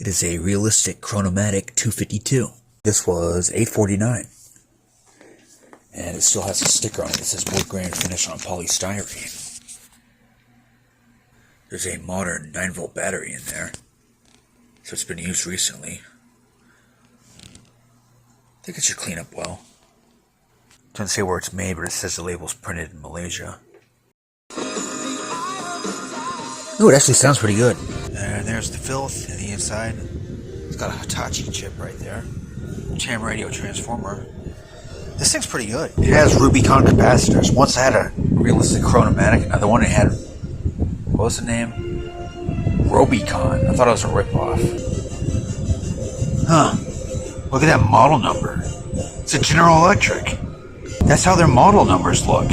It is a Realistic Chronomatic 252. This was $8.49. And it still has a sticker on it that says wood grain finish on polystyrene. There's a modern 9-volt battery in there, so it's been used recently. I think it should clean up well. It doesn't say where it's made, but it says the label's printed in Malaysia. Ooh, it actually sounds pretty good. And there's the filth in the inside. It's got a Hitachi chip right there. Ham radio transformer. This thing's pretty good. It has Rubicon capacitors. Once I had a Realistic Chronomatic, another one it had, what was the name? Robicon. I thought it was a ripoff. Huh. Look at that model number. It's a General Electric. That's how their model numbers look.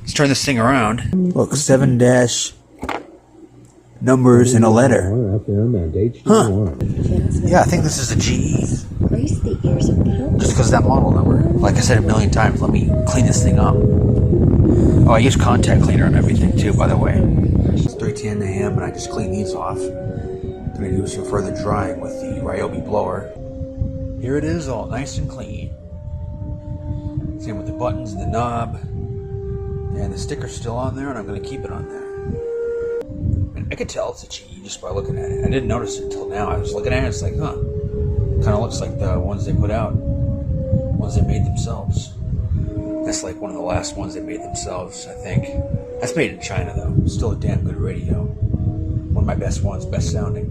Let's turn this thing around. Look, 7 dash numbers in a letter. Huh. Yeah, I think this is a GE. Just because of that model number. Like I said a million times, let me clean this thing up. Oh, I use contact cleaner and everything too, by the way. It's 3:10 a.m. and I just cleaned these off. Gonna do some further drying with the Ryobi blower. Here it is, all nice and clean. Same with the buttons and the knob. And the sticker's still on there, and I'm gonna keep it on there. I could tell it's a GE just by looking at it. I didn't notice it until now. I was looking at it, it's like, huh. Kind of looks like the ones they put out. Ones they made themselves. That's like one of the last ones they made themselves, I think. That's made in China, though. Still a damn good radio. One of my best ones, best sounding.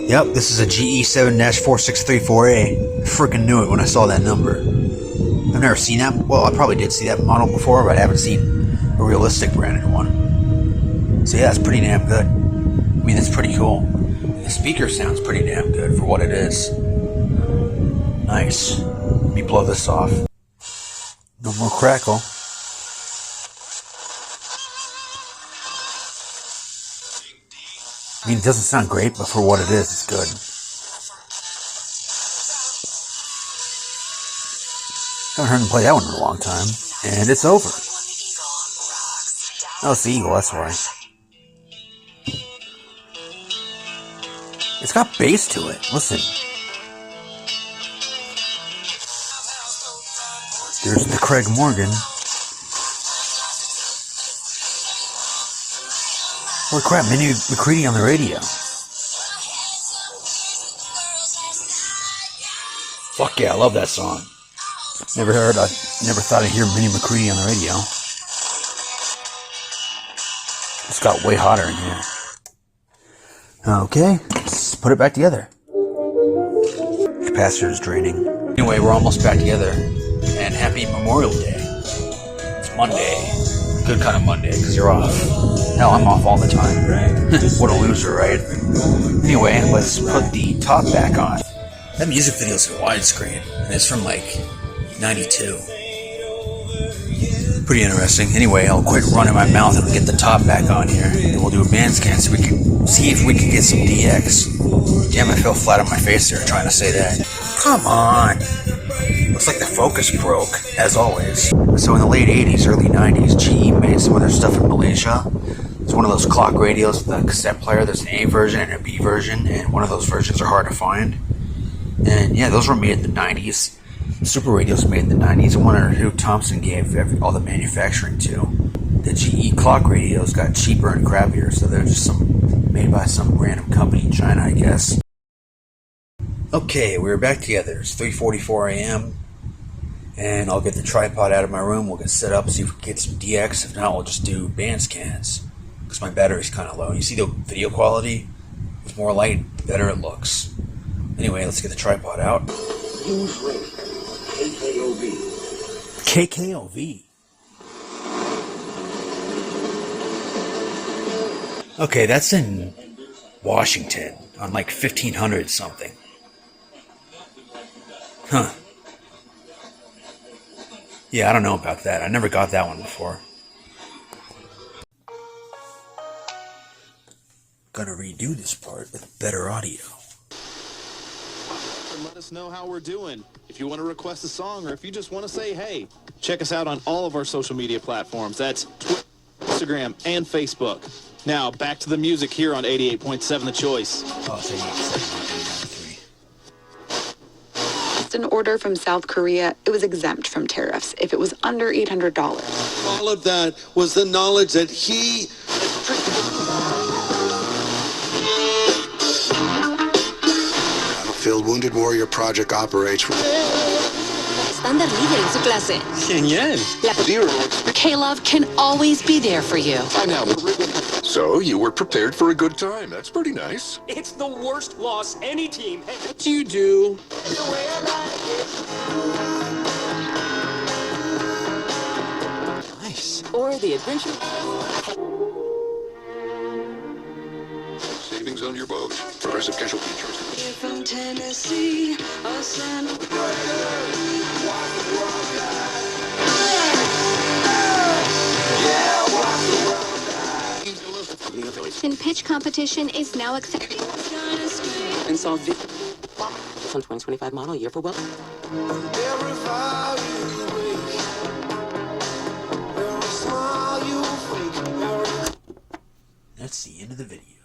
Yep, this is a GE 7-4634A. I freaking knew it when I saw that number. I've never seen that. Well, I probably did see that model before, but I haven't seen a Realistic branded one. So yeah, it's pretty damn good. I mean, it's pretty cool. The speaker sounds pretty damn good for what it is. Nice. Let me blow this off. No more crackle. I mean, it doesn't sound great, but for what it is, it's good. Haven't heard him play that one in a long time. And it's over. Oh, it's the Eagle, that's why. It's got bass to it. Listen. There's the Craig Morgan. Holy crap, Minnie McCready on the radio. Fuck yeah, I love that song. Never thought I'd hear Minnie McCready on the radio. It's got way hotter in here. Okay, let's put it back together. Capacitor is draining. Anyway, we're almost back together. And happy Memorial Day. It's Monday. Good kind of Monday, because you're off. Hell, I'm off all the time. What a loser, right? Anyway, let's put the top back on. That music video's in widescreen, and it's from like 92. Pretty interesting. Anyway, I'll quit running my mouth and get the top back on here. And we'll do a band scan so we can see if we can get some DX. Damn, I fell flat on my face there trying to say that. Come on. Looks like the focus broke, as always. So in the late 80s, early 90s, GE made some of their stuff in Malaysia. It's one of those clock radios with a cassette player. There's an A version and a B version, and one of those versions are hard to find. And yeah, those were made in the 90s. Super radios made in the 90s. I wonder who Thompson gave all the manufacturing to. The GE clock radios got cheaper and crappier, so they're just made by some random company in China, I guess. Okay, we're back together. It's 3:44 a.m. And I'll get the tripod out of my room. We'll get set up, see if we can get some DX. If not, we'll just do band scans. Because my battery's kind of low. You see the video quality? With more light, the better it looks. Anyway, let's get the tripod out. Use rate KKOV. KKOV? Okay, that's in Washington on like 1500 something. Huh. Yeah, I don't know about that. I never got that one before. Gonna redo this part with better audio. And let us know how we're doing. If you want to request a song or if you just want to say hey, check us out on all of our social media platforms. That's Twitter, Instagram, and Facebook. Now, back to the music here on 88.7 The Choice. Oh, it's 88.7, An order from South Korea, it was exempt from tariffs if it was under $800. All of that was the knowledge that he... Battlefield Wounded Warrior Project operates with... Estándar líder en su clase. Genial. K-Love can always be there for you. I know. So you were prepared for a good time. That's pretty nice. It's the worst loss any team has. What do you do? Nice. Or the adventure. Savings on your boat. Progressive casualty insurance. From Tennessee, a son of In pitch competition is now accepted. And solve the 2025 model year for well. That's the end of the video.